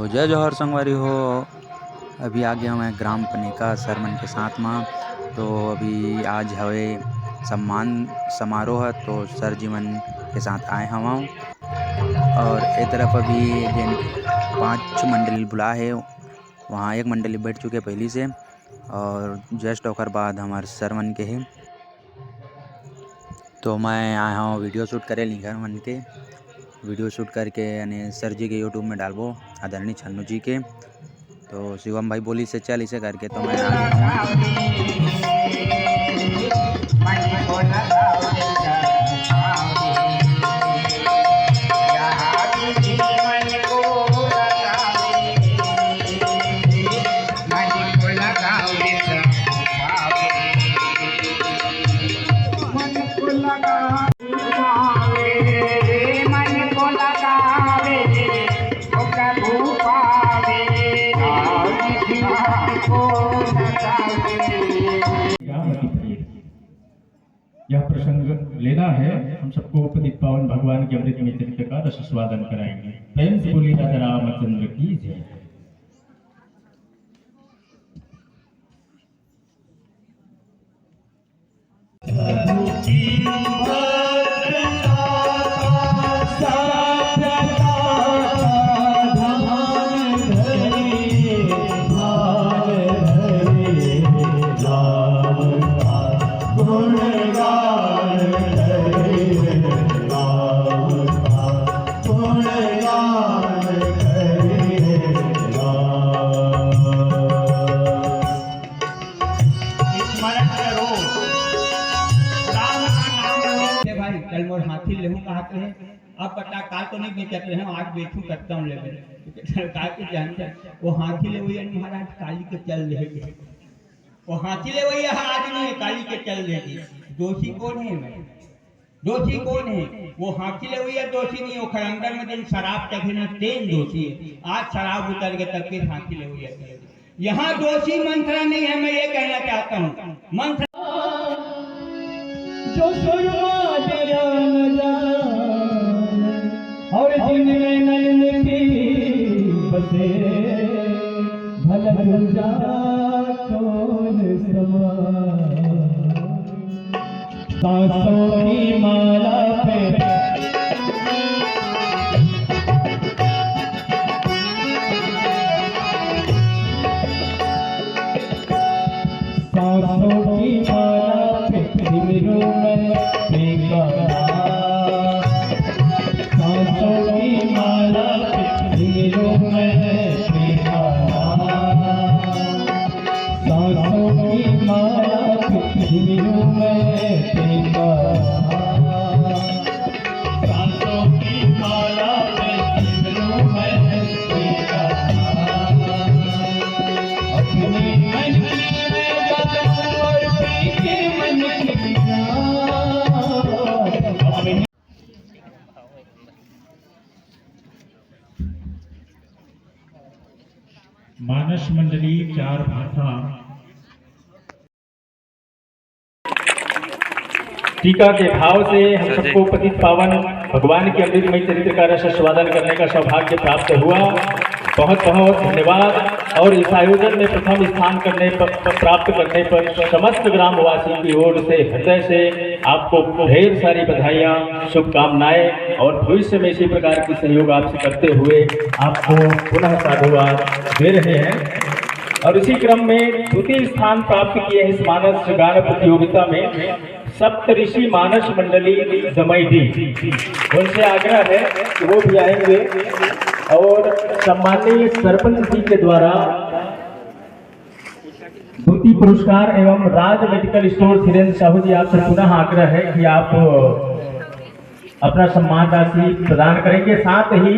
जय जौहर संगवारी हो। अभी आ गया मैं ग्राम पनेका सर मन के साथ में। तो अभी आज हवे सम्मान समारोह है, तो सर जी मन के साथ आए हवा। और ए तरफ अभी जेन 5 मंडली बुला है, वहाँ एक मंडली बैठ चुके पहली से, और जस्ट ओकर बाद हमारे सर मन के है। तो मैं आया हूँ वीडियो शूट करे लिंगर मन के, वीडियो शूट करके यानी सर जी के यूट्यूब में डालबो, आदरणीय छन्नू जी के। तो शिवम भाई बोली से चल इसे करके, तो मैं आ गया हूँ। यह प्रसंग लेना है, हम सबको पतित पावन भगवान के अमृत में चरित्र का रस स्वादन कराएंगे। प्रेम से बोली राजा रामचंद्र की जय। कल मोर हाथी लेहू कहते हैं, अब बता काल तो नहीं बेचते हैं, आज बेचू करता हूँ लेवे सरकार के जानते हैं। वो हाथी ले वही महाराज काली के चल रहे, वो हाथी ले वही आज नहीं काली के चल रहे। दोषी कौन है मैं, दोषी कौन है? वो हाथी ले वही दोषी नहीं, वो खरंगर में दिन शराब चखे न तेन दोषी है। आज शराब उतर के तब फिर हाथी ले वही। यहाँ दोषी मंत्रा नहीं है, मैं ये कहना चाहता हूँ। मंत्र जो सुरमा तेरा और जिनमें नलन की बसे भला गुंजा कौन समा सांसों की माला पे सांसों की माला पे सिमरू में बेकरार, सांसों की माला पे सिमरू में बेकरार, सांसों की माला पे सिमरू में बेकरार, सांसों की माला पे सिमरू में बेकरार। अपने मन मानस मंडली 4 भाषा टीका के भाव से हम सबको पतित पावन भगवान के अमृतमय चरित्र का रस स्वादन करने का सौभाग्य प्राप्त हुआ। बहुत बहुत धन्यवाद। और इस आयोजन में प्रथम स्थान प्राप्त करने पर समस्त ग्रामवासियों की ओर से हृदय से आपको ढेर सारी बधाइयाँ, शुभकामनाएं, और भविष्य में इसी प्रकार की सहयोग आपसे करते हुए आपको पुनः साधुवाद दे रहे हैं। और इसी क्रम में द्वितीय स्थान प्राप्त किए इस मानस गान प्रतियोगिता में सप्तऋषि मानस मंडली जमैडी, उनसे आग्रह है कि वो भी आएंगे। और सम्माननीय सरपंच जी के द्वारा द्वितीय पुरस्कार एवं राज मेडिकल स्टोर धीरेन्द्र साहू जी, आपसे पुनः आग्रह है कि आप अपना सम्मान राशि प्रदान करेंगे। साथ ही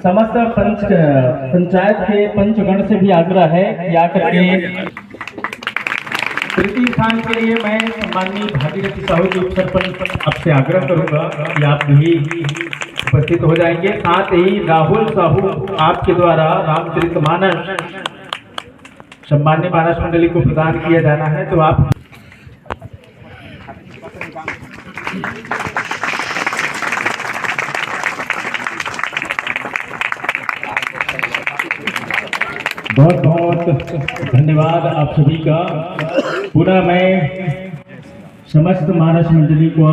समस्त पंचायत के पंचगण से भी आग्रह है कि आकर के तृतीय स्थान के लिए मैं सम्माननीय भागीरथी साहू जी उप सरपंच आपसे आग्रह करूंगा कि आप भी उपस्थित हो जाएंगे। साथ ही राहुल साहू आपके द्वारा रामचरितमानस सम्माननीय मानस मंडली को प्रदान किया जाना है, तो आप बहुत बहुत धन्यवाद आप सभी का। पुनः मैं समस्त मानस मंडली को,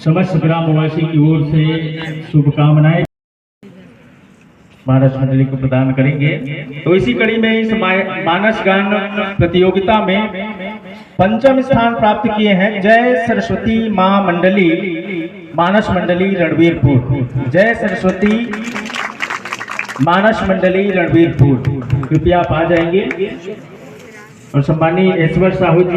समस्त ग्रामवासी की ओर से शुभकामनाएं मानस मंडली को प्रदान करेंगे। तो इसी कड़ी में इस मानस गान प्रतियोगिता में पंचम स्थान प्राप्त किए हैं जय सरस्वती मां मंडली, मानस मंडली रणवीरपुर। जय सरस्वती मानस मंडली रणवीरपुर, कृपया आप आ जाएंगे। और सम्मानीय ऐश्वर साहू जी